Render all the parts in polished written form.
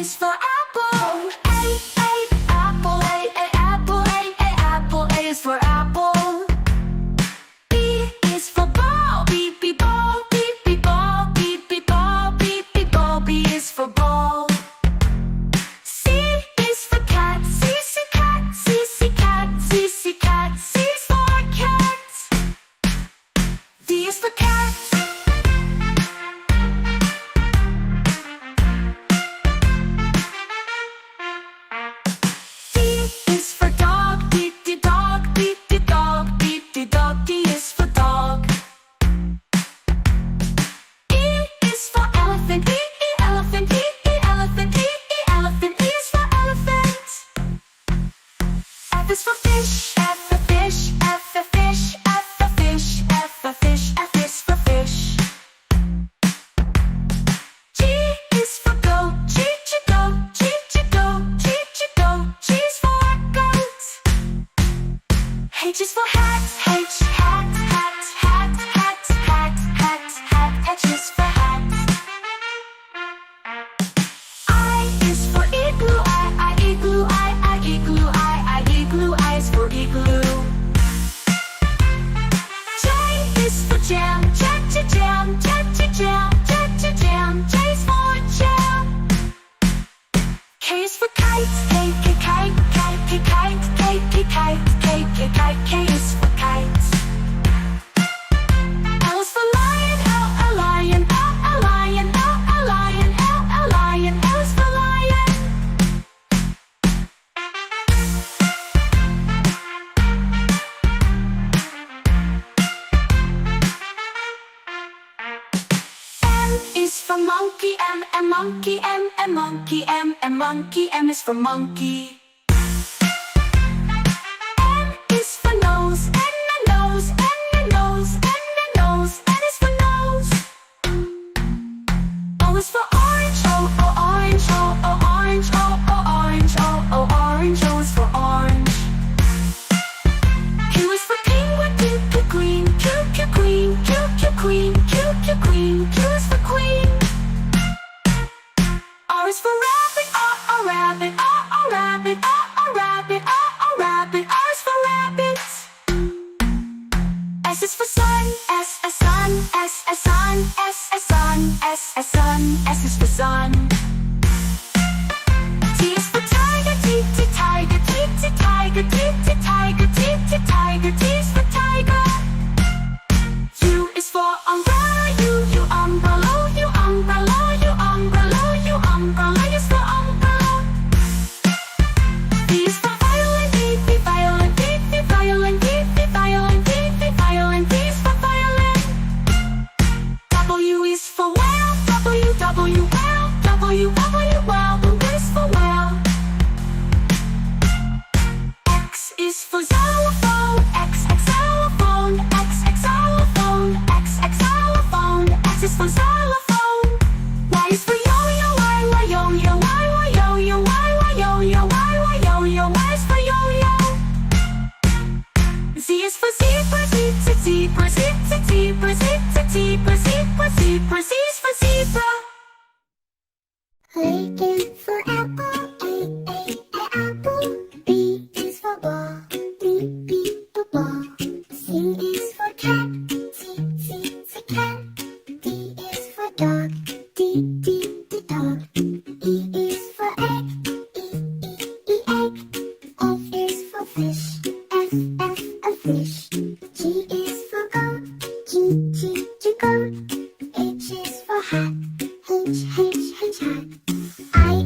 is for apple. Apple. Apple. Apple. A is for apple. B is for ball. Ball. Ball. Ball. B is for ball. C is for cat. Cat. Cat. Cat. C is for cat. D is for cat. D is for dog. Dog. Dog. D is for dog. E is for elephant. Elephant. Elephant. Elephant. E is for elephant. F is for fish. F for fish. F for fish. F for fish. F for fish. F is for fish. G is for goat. Goat. Goat. Goat. G is for goat. H is for hat. Hat. H is for hat. I is for igloo. Igloo. I is for igloo. J is for jam. Jam. J is for jam. K is for kite. Kite. K is for kite. L is for lion. Lion. L is for lion. M is for monkey. Monkey. Monkey. M is for monkey. N is for nose. Nose. N is for nose. O is for orange. Orange. O is for orange. Q is for penguin. Queen. Q is for queen. R is for rabbit. Rabbit. R is for rabbit. S is for sun. Sun. S is for sun. T is for tiger. Tiger. T is for tiger. U is for umbrella. U umbrella. U is for umbrella. V is for violin. Violin. V is for violin. W is for whale. Whale. W is for whale. X is for xylophone. Xylophone. X is for xylophone. Y is for yo-yo. Yo-yo. Y is for yo-yo. Z is for zebra. Z is for zebra. A is for apple. A apple. B is for ball. B for ball. C is for cat. C cat. D is for dog. D dog. E is for egg. E egg. F is for fish. F fish. G is for goat. G goat. H is for hat. H hat. I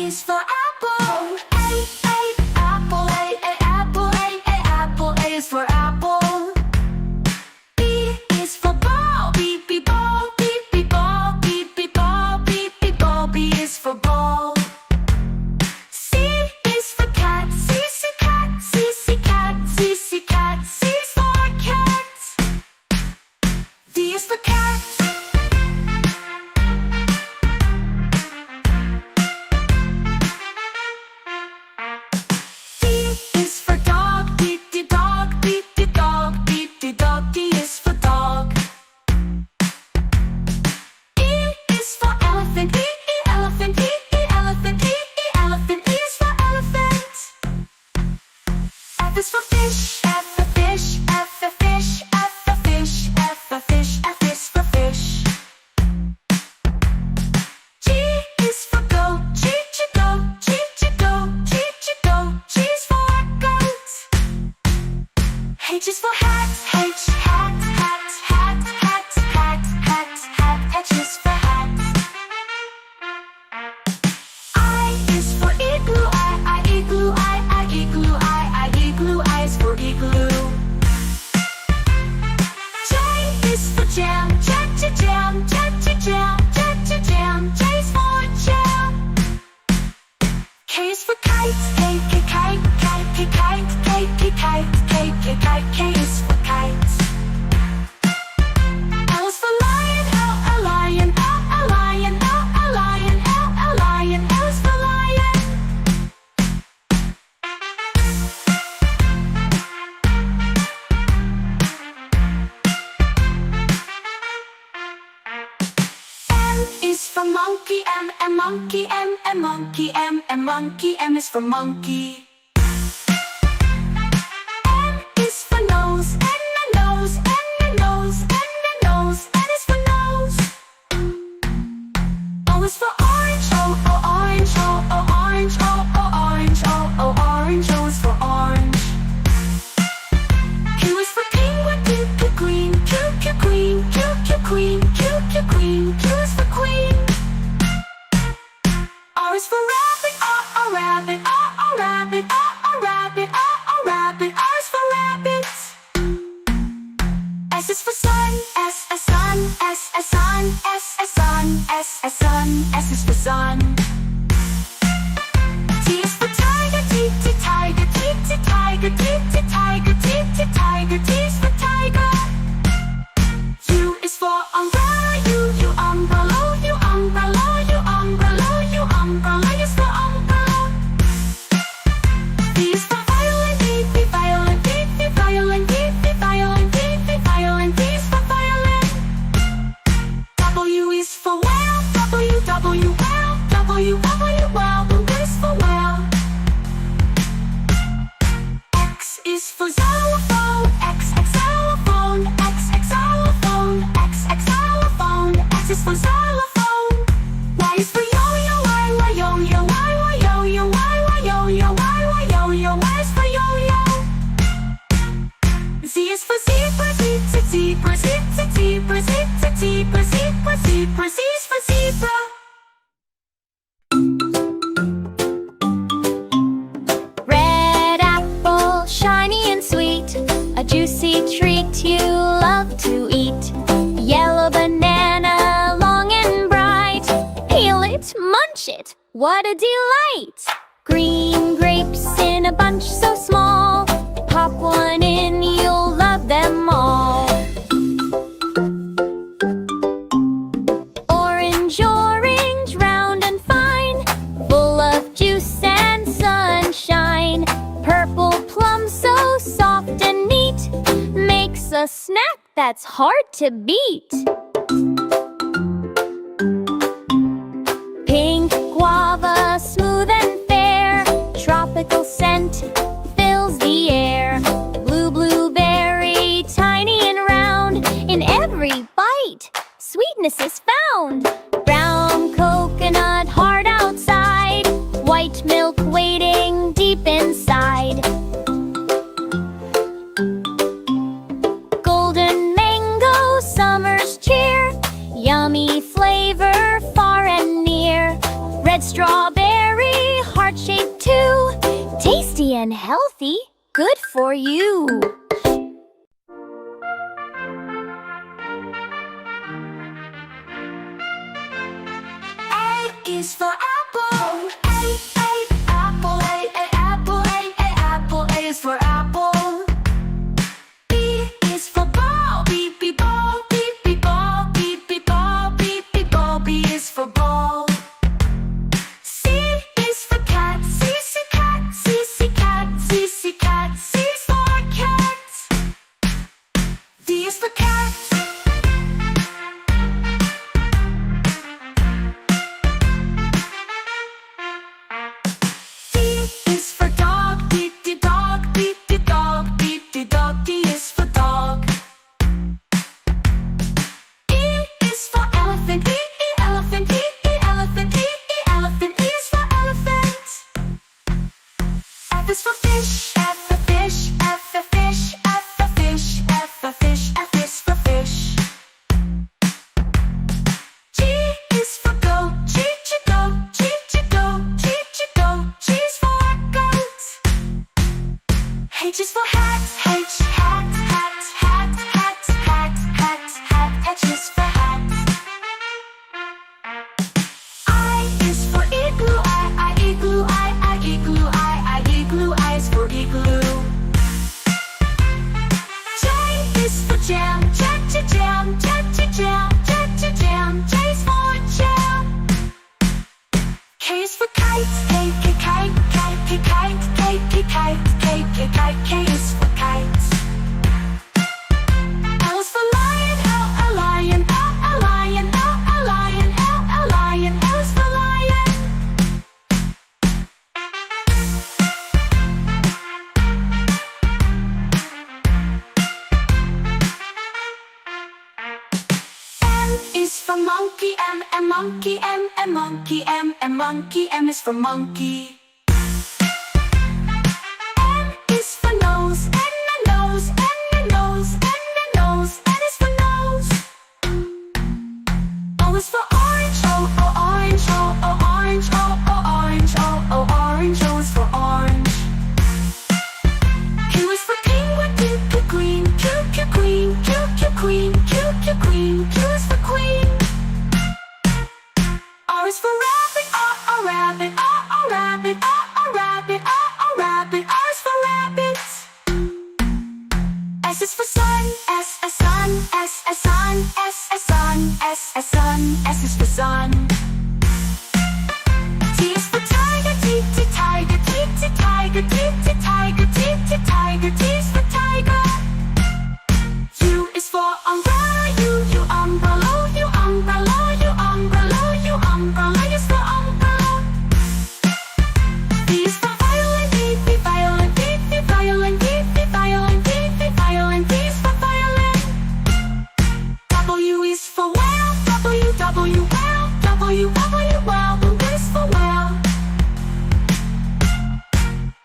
is for apple. Apple, apple, apple, A is for apple. B is for ball. B ball, B ball, B ball, B ball, B is for ball. C is for cat. C cat, C cat, C cat, C is for cat. D is for cat. D is for dog. D dog, D dog, D dog, D is for dog. E is for elephant. E elephant, E elephant, E elephant, E is for elephant. F is for fish. F for fish, F for fish, F for fish, F for fish, F is for fish. G is for goat. G goat, G goat, G goat, G is for goat. H is for hat. H hat, hat, hat, hat, hat, hat, hat, H is for hat. I is for igloo. I igloo, I igloo, I igloo, I is for igloo. J is for jam. Jam, jam, jam, jam, jam, jam, J is for jam. K is for kite. K, kite, kite, kite, K, kite, K, kite, K is for kite. L is for lion. L, a lion, L, a lion, L, a lion, L, a lion, L is for lion. M is for monkey. M, monkey, M, monkey, M, monkey, M is for monkey. N is for nose. N, nose, N, nose, N, nose, N is for nose. O is for orange. O, orange, O, orange, O, orange, O, orange, O is for orange. Q is for penguin. Q, queen, Q, queen, Q, queen, Q, queen, Q is for queen. R is for rabbit. R, rabbit, R, rabbit, R, rabbit, R, rabbit, R is for rabbit. S is for sun. S, a sun, S, a sun, S, a sun, S, a sun, S is for sun. T is for tiger. T, tiger, T, tiger, T, tiger, T, tiger, T is for tiger. U is for umbrella. U, umbrella, U, umbrella, U, umbrella, U, umbrella is for umbrella. V is for violin. V, violin, V, violin, V, violin, V, violin, V is for violin. W is for whale. W, whale, W, whale, W is for whale. X is for xylophone. X, xylophone, X, xylophone, X, xylophone, X is for xylophone. Y is for yo-yo. Y, yo-yo, Y, yo-yo, Y, yo-yo, Y, yo-yo, Y is for yo-yo. Z is for zebra. Z, zebra, Z, zebra, Z, zebra, zebra, zebra, Z is for zebra. Red apple, shiny and sweet, a juicy treat you love to eat. Yellow banana, long and bright, peel it, munch it, what a delight! Green grapes in a bunch so small, pop one in, you'll love them all. Orange, orange, round and fine, full of juice and sunshine. Purple plum, so soft and neat, makes a snack that's hard to beat. Pink guava, smooth and fair, tropical scent fills the air. Blue blueberry, tiny and round, in every bite, sweetness is found. Brown coconut, hard outside, white milk waiting deep inside. Golden mango, summer's cheer, yummy flavor far and near. Red strawberry, heart shape too. Tasty and healthy, good for you. A is for apple. A, apple. A, apple. A, apple. A is for apple. B is for ball. B, ball. B, ball. B, ball. B, ball. B is for ball. C is for cat. C, cat. C, cat. C, cat. C is for cat. D is for cat. D is for dog. D, dog. D, dog. D, dog. D is for dog. E is for elephant. E, elephant. E, elephant. E, elephant. E is for elephant. F is for fish. F for fish. F for fish. F for fish. F for fish. F is for fish. G is for goat. G, goat. G, goat. G, goat. G is for goat. H is for hat. H, hat. Hat, hat, hat, hat, hat, hat. H is for hat. I is for igloo. I, igloo. I, igloo. I, igloo. I is for igloo. J is for jam. J, jam. J, jam. J, jam. J is for jam. K is for kite. K, kite. K, kite. K, kite. K, kite. K is for kite. L is for lion. L, a lion. L, a lion. L, a lion. L, a lion. L is for lion. M is for monkey. M, monkey. M, monkey. M, monkey. M is for monkey. N is for nose. N, nose. N, nose. N, nose. N is for nose. O is for orange. O, orange. O, orange. O, orange. O, orange. O is for orange. Q is for penguin. Q, queen. Q, queen. Q, queen. Q, queen. Q is for queen. R is for rabbit. R, rabbit. R, rabbit. R, rabbit. R, rabbit. R is for rabbit. S is for sun. S, sun. S, sun. S, sun. S, sun. S is for sun. T is for tiger. T, tiger. T, tiger. T, tiger. T, tiger. T is for tiger. U is for umbrella. U, umbrella. U, umbrella. U, umbrella. U, umbrella is for umbrella. V is for violin. V, violin. V, violin. V, violin. V, violin. V is for violin. W is for whale. W, whale. W, whale. W is for whale.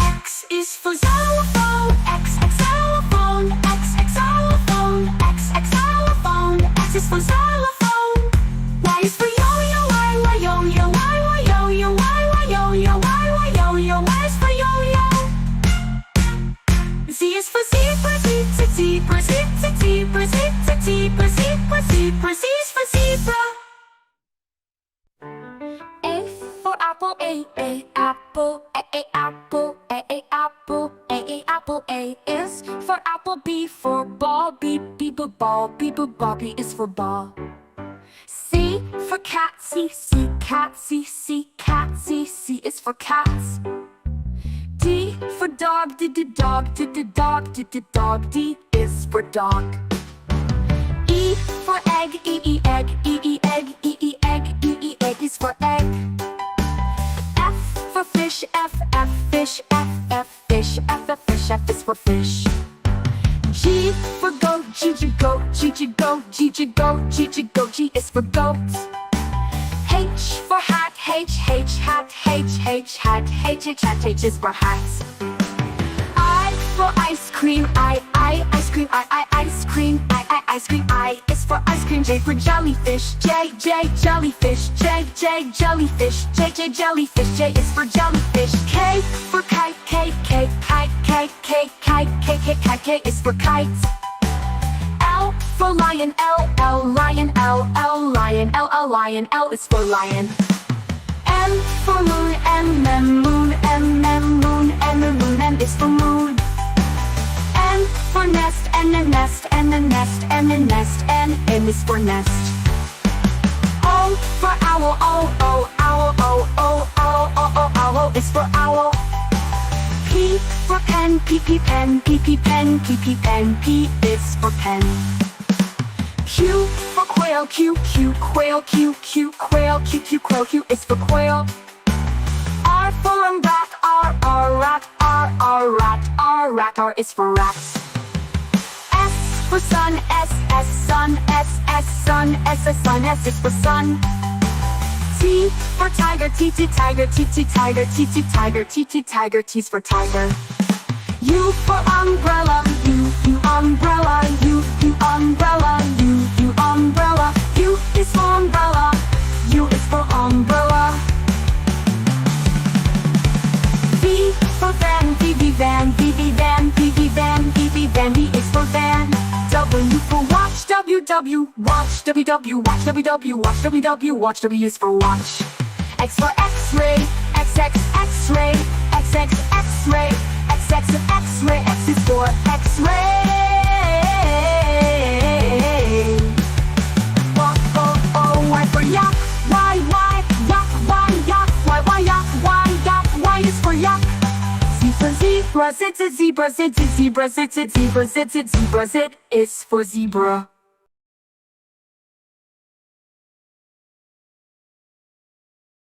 X is for xylophone. X, xylophone. X, xylophone. X, xylophone. X is for xylophone. Y is for yo-yo. Y, yo-yo. Y, yo-yo. Y, yo-yo. Y, yo-yo. Y is for yo-yo. Z is for zebra. Z, zebra. Z, zebra. Z, zebra. Zebra. Zebra. Z is for zebra. A for apple. A, apple. A, apple. A, apple. A, apple. A is for apple. B for ball. B, ball. B, ball. B is for ball. C for cat. C, cat. C, cat. C is for cats. D for dog. D, dog. D, dog. D, dog. D is for dog. E for egg. E, egg. E, egg. E, egg. E, egg is for egg. F for fish. F, fish. F, fish. F, fish. F is for fish. G for goat. G, goat. G, goat. G, goat. G, goat. G is for goat. H for hat. H, hat. H, hat. H is for hat. I for ice cream. I, ice cream. I, ice cream. I, ice cream. I is for ice cream. J for jellyfish. J jellyfish. J jellyfish. J jellyfish. J is for jellyfish. K for kite. K kite. K K is for kites. L for lion. L lion. L lion. L lion. L is for lion. M for moon. M moon. M moon. M is for moon. N for nest. N nest. N nest. N nest. N is for nest. O for owl. O owl. Owl is for owl. P for pen. P pen. P pen. P is for pen. Q for quail. Q quail. Q quail. Q is for quail. R for rat. R rat. R rat. R is for rat. S for sun. S sun. Sun. S is for sun. T for tiger. T tiger. T tiger. T tiger. Tiger. T's for tiger. U for umbrella. U umbrella. U umbrella. U umbrella. U is for umbrella. U is for umbrella. V for van. V van. V van. V van. V van. V is for van. W for watch. W watch. W watch. Watch. W is for watch. X for X-ray. X-ray. X-ray. X-ray. X is for X-ray. Y for yak. Y. Yak. Y is for yak. Z for zebra. Z. Zebra. Z is for zebra.